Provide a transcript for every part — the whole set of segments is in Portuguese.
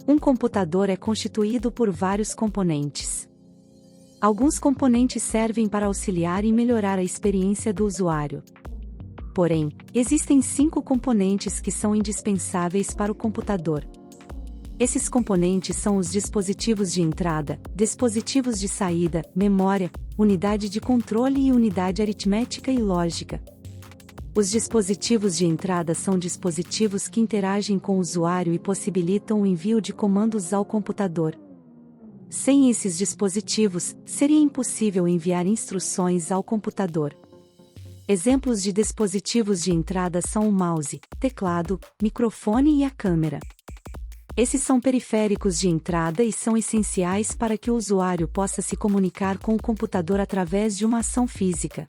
Um computador é constituído por vários componentes. Alguns componentes servem para auxiliar e melhorar a experiência do usuário. Porém, existem 5 componentes que são indispensáveis para o computador. Esses componentes são os dispositivos de entrada, dispositivos de saída, memória, unidade de controle e unidade aritmética e lógica. Os dispositivos de entrada são dispositivos que interagem com o usuário e possibilitam o envio de comandos ao computador. Sem esses dispositivos, seria impossível enviar instruções ao computador. Exemplos de dispositivos de entrada são o mouse, teclado, microfone e a câmera. Esses são periféricos de entrada e são essenciais para que o usuário possa se comunicar com o computador através de uma ação física.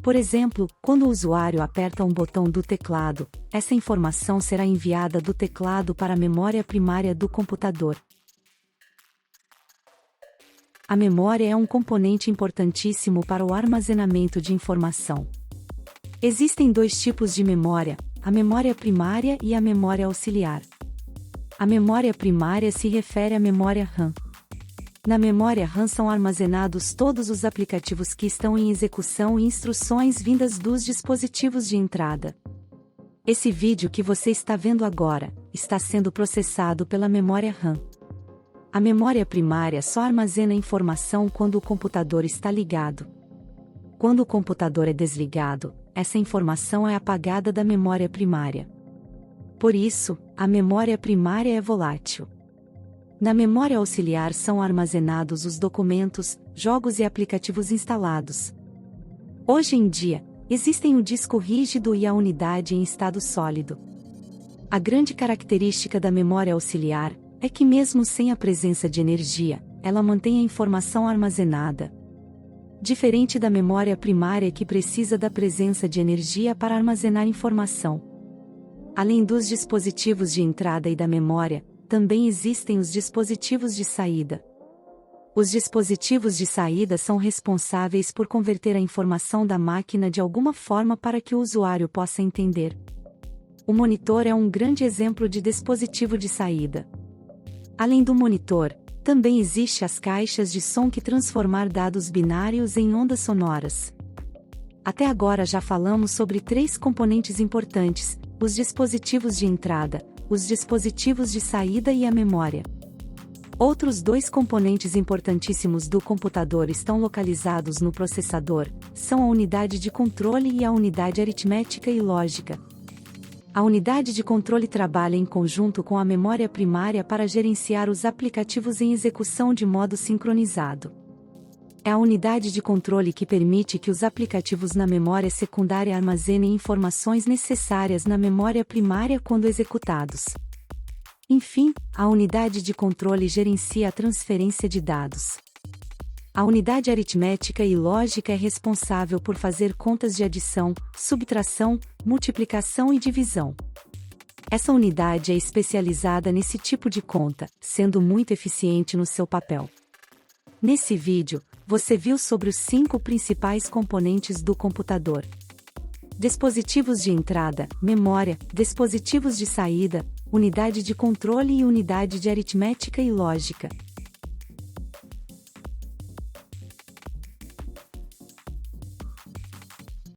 Por exemplo, quando o usuário aperta um botão do teclado, essa informação será enviada do teclado para a memória primária do computador. A memória é um componente importantíssimo para o armazenamento de informação. Existem 2 tipos de memória, a memória primária e a memória auxiliar. A memória primária se refere à memória RAM. Na memória RAM são armazenados todos os aplicativos que estão em execução e instruções vindas dos dispositivos de entrada. Esse vídeo que você está vendo agora, está sendo processado pela memória RAM. A memória primária só armazena informação quando o computador está ligado. Quando o computador é desligado, essa informação é apagada da memória primária. Por isso, a memória primária é volátil. Na memória auxiliar são armazenados os documentos, jogos e aplicativos instalados. Hoje em dia, existem o disco rígido e a unidade em estado sólido. A grande característica da memória auxiliar é que mesmo sem a presença de energia, ela mantém a informação armazenada. Diferente da memória primária que precisa da presença de energia para armazenar informação. Além dos dispositivos de entrada e da memória, também existem os dispositivos de saída. Os dispositivos de saída são responsáveis por converter a informação da máquina de alguma forma para que o usuário possa entender. O monitor é um grande exemplo de dispositivo de saída. Além do monitor, também existe as caixas de som que transformam dados binários em ondas sonoras. Até agora já falamos sobre 3 componentes importantes: os dispositivos de entrada, os dispositivos de saída e a memória. Outros 2 componentes importantíssimos do computador estão localizados no processador, são a unidade de controle e a unidade aritmética e lógica. A unidade de controle trabalha em conjunto com a memória primária para gerenciar os aplicativos em execução de modo sincronizado. É a unidade de controle que permite que os aplicativos na memória secundária armazenem informações necessárias na memória primária quando executados. Enfim, a unidade de controle gerencia a transferência de dados. A unidade aritmética e lógica é responsável por fazer contas de adição, subtração, multiplicação e divisão. Essa unidade é especializada nesse tipo de conta, sendo muito eficiente no seu papel. Nesse vídeo, você viu sobre os 5 principais componentes do computador: dispositivos de entrada, memória, dispositivos de saída, unidade de controle e unidade de aritmética e lógica.